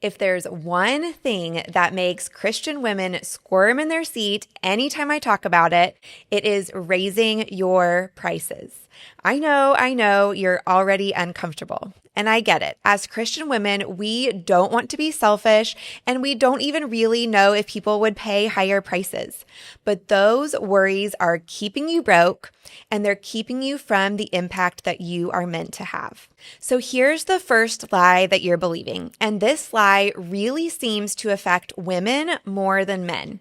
If there's one thing that makes Christian women squirm in their seat anytime I talk about it, it is raising your prices. I know, you're already uncomfortable. And I get it. As Christian women, we don't want to be selfish, and we don't even really know if people would pay higher prices. But those worries are keeping you broke, and they're keeping you from the impact that you are meant to have. So here's the first lie that you're believing, and this lie really seems to affect women more than men.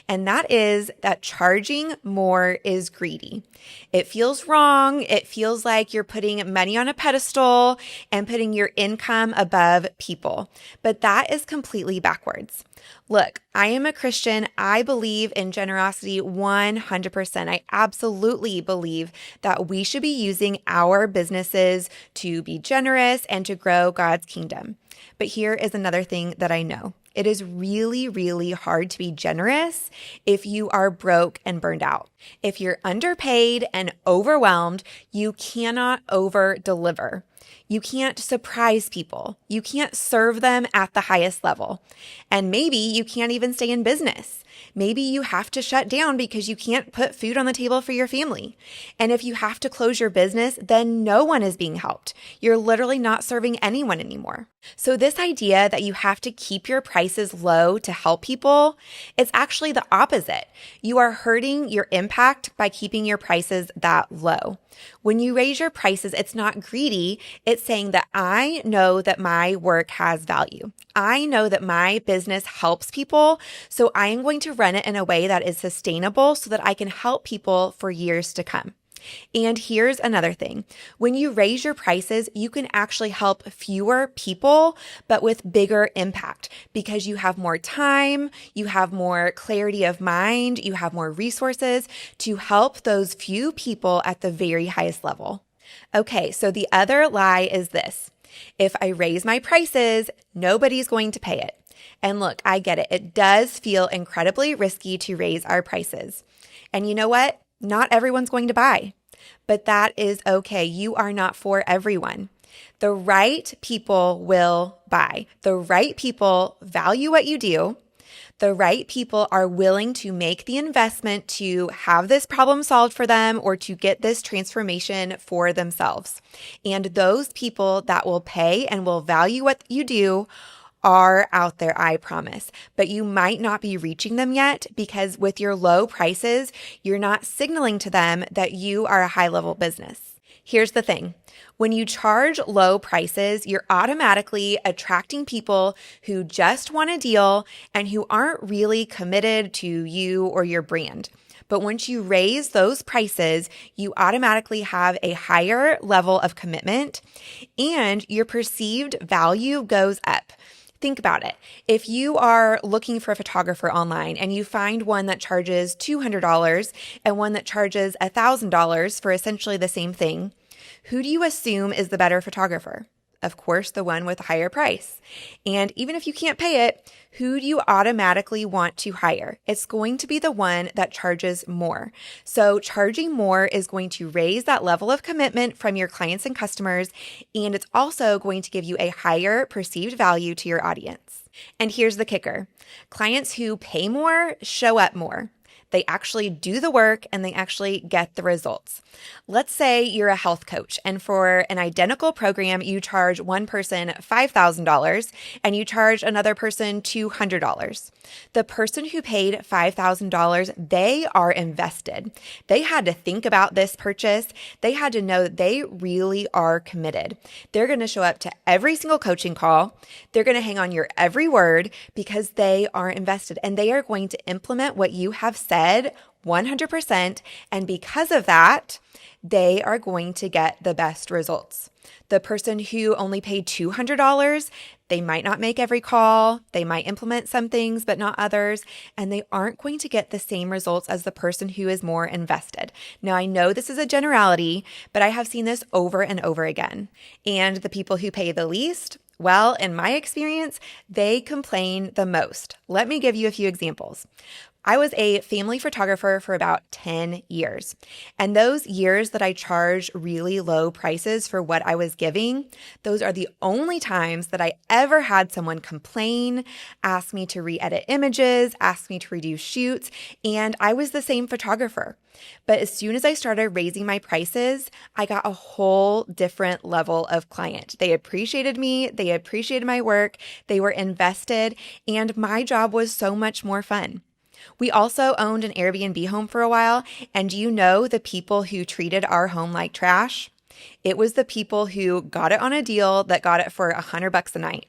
And that is that charging more is greedy. It feels wrong. It feels like you're putting money on a pedestal and putting your income above people. But that is completely backwards. Look, I am a Christian. I believe in generosity 100%. I absolutely believe that we should be using our businesses to be generous and to grow God's kingdom. But here is another thing that I know. It is really, really hard to be generous if you are broke and burned out. If you're underpaid and overwhelmed, you cannot over-deliver. You can't surprise people. You can't serve them at the highest level. And maybe you can't even stay in business. Maybe you have to shut down because you can't put food on the table for your family. And if you have to close your business, then no one is being helped. You're literally not serving anyone anymore. So this idea that you have to keep your prices low to help people, it's actually the opposite. You are hurting your impact by keeping your prices that low. When you raise your prices, it's not greedy. It's saying that I know that my work has value. I know that my business helps people, so I am going to run it in a way that is sustainable so that I can help people for years to come. And here's another thing. When you raise your prices, you can actually help fewer people, but with bigger impact because you have more time, you have more clarity of mind, you have more resources to help those few people at the very highest level. Okay, so the other lie is this. If I raise my prices, nobody's going to pay it. And look, I get it. It does feel incredibly risky to raise our prices. And you know what? Not everyone's going to buy, but that is okay. You are not for everyone. The right people will buy. The right people value what you do. The right people are willing to make the investment to have this problem solved for them or to get this transformation for themselves. And those people that will pay and will value what you do are out there, I promise. But you might not be reaching them yet because with your low prices, you're not signaling to them that you are a high-level business. Here's the thing. When you charge low prices, you're automatically attracting people who just want a deal and who aren't really committed to you or your brand. But once you raise those prices, you automatically have a higher level of commitment and your perceived value goes up. Think about it. If you are looking for a photographer online and you find one that charges $200 and one that charges $1,000 for essentially the same thing, who do you assume is the better photographer? Of course, the one with a higher price. And even if you can't pay it, who do you automatically want to hire? It's going to be the one that charges more. So charging more is going to raise that level of commitment from your clients and customers, and it's also going to give you a higher perceived value to your audience. And here's the kicker. Clients who pay more show up more. They actually do the work and they actually get the results. Let's say you're a health coach and for an identical program, you charge one person $5,000 and you charge another person $200. The person who paid $5,000, they are invested. They had to think about this purchase. They had to know that they really are committed. They're going to show up to every single coaching call. They're going to hang on your every word because they are invested and they are going to implement what you have said 100%. And because of that, they are going to get the best results. The person who only paid $200, they might not make every call. They might implement some things, but not others. And they aren't going to get the same results as the person who is more invested. Now, I know this is a generality, but I have seen this over and over again. And the people who pay the least, well, in my experience, they complain the most. Let me give you a few examples. I was a family photographer for about 10 years. And those years that I charged really low prices for what I was giving, those are the only times that I ever had someone complain, ask me to re-edit images, ask me to redo shoots, and I was the same photographer. But as soon as I started raising my prices, I got a whole different level of client. They appreciated me, they appreciated my work, they were invested, and my job was so much more fun. We also owned an Airbnb home for a while, and do you know the people who treated our home like trash? It was the people who got it on a deal that got it for $100 a night.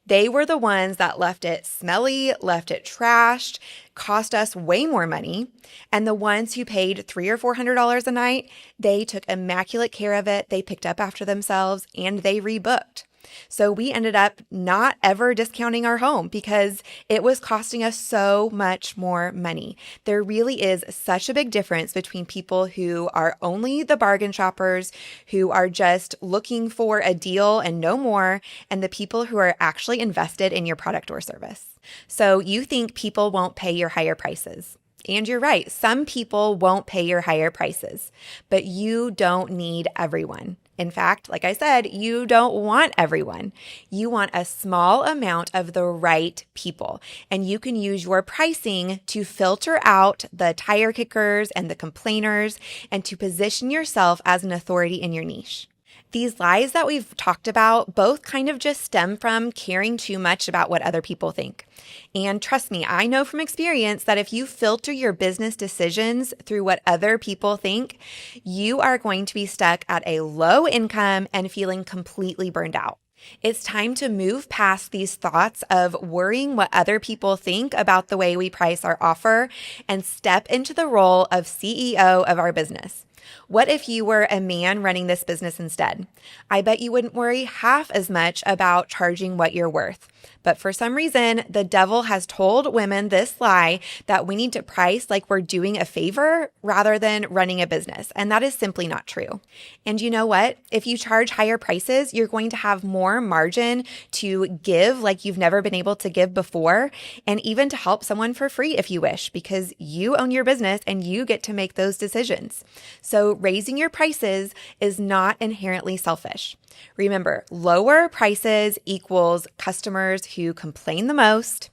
They were the ones that left it smelly, left it trashed, cost us way more money. And the ones who paid $300 or $400 a night, they took immaculate care of it, they picked up after themselves, and they rebooked. So we ended up not ever discounting our home because it was costing us so much more money. There really is such a big difference between people who are only the bargain shoppers, who are just looking for a deal and no more, and the people who are actually invested in your product or service. So you think people won't pay your higher prices. And you're right, some people won't pay your higher prices, but you don't need everyone. In fact, like I said, you don't want everyone. You want a small amount of the right people, and you can use your pricing to filter out the tire kickers and the complainers and to position yourself as an authority in your niche. These lies that we've talked about both kind of just stem from caring too much about what other people think. And trust me, I know from experience that if you filter your business decisions through what other people think, you are going to be stuck at a low income and feeling completely burned out. It's time to move past these thoughts of worrying what other people think about the way we price our offer and step into the role of CEO of our business. What if you were a man running this business instead? I bet you wouldn't worry half as much about charging what you're worth. But for some reason, the devil has told women this lie that we need to price like we're doing a favor rather than running a business. And that is simply not true. And you know what? If you charge higher prices, you're going to have more margin to give like you've never been able to give before, and even to help someone for free if you wish, because you own your business and you get to make those decisions. So raising your prices is not inherently selfish. Remember, lower prices equals customers who complain the most,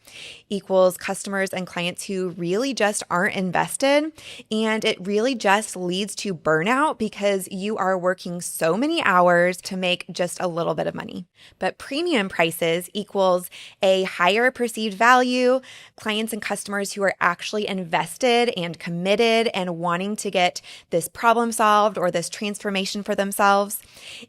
equals customers and clients who really just aren't invested, and it really just leads to burnout because you are working so many hours to make just a little bit of money. But premium prices equals a higher perceived value, clients and customers who are actually invested and committed and wanting to get this problem solved or this transformation for themselves.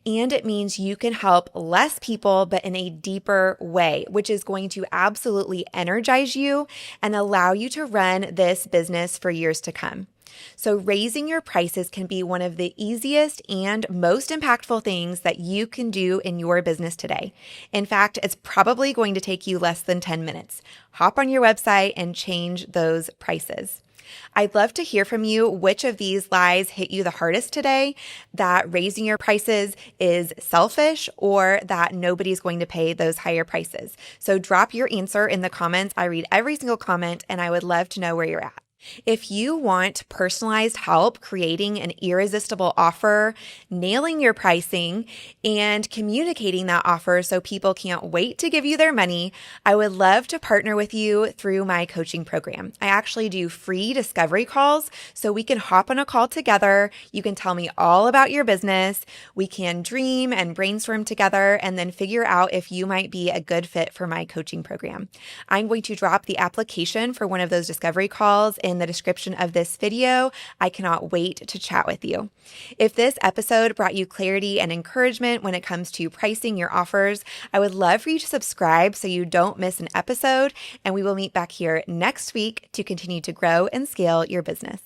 And it means you can help less people, but in a deeper way, which is going to absolutely energize you and allow you to run this business for years to come. So raising your prices can be one of the easiest and most impactful things that you can do in your business today. In fact, it's probably going to take you less than 10 minutes. Hop on your website and change those prices. I'd love to hear from you which of these lies hit you the hardest today, that raising your prices is selfish or that nobody's going to pay those higher prices. So drop your answer in the comments. I read every single comment and I would love to know where you're at. If you want personalized help creating an irresistible offer, nailing your pricing, and communicating that offer so people can't wait to give you their money, I would love to partner with you through my coaching program. I actually do free discovery calls so we can hop on a call together. You can tell me all about your business. We can dream and brainstorm together and then figure out if you might be a good fit for my coaching program. I'm going to drop the application for one of those discovery calls in the description of this video. I cannot wait to chat with you. If this episode brought you clarity and encouragement when it comes to pricing your offers, I would love for you to subscribe so you don't miss an episode, and we will meet back here next week to continue to grow and scale your business.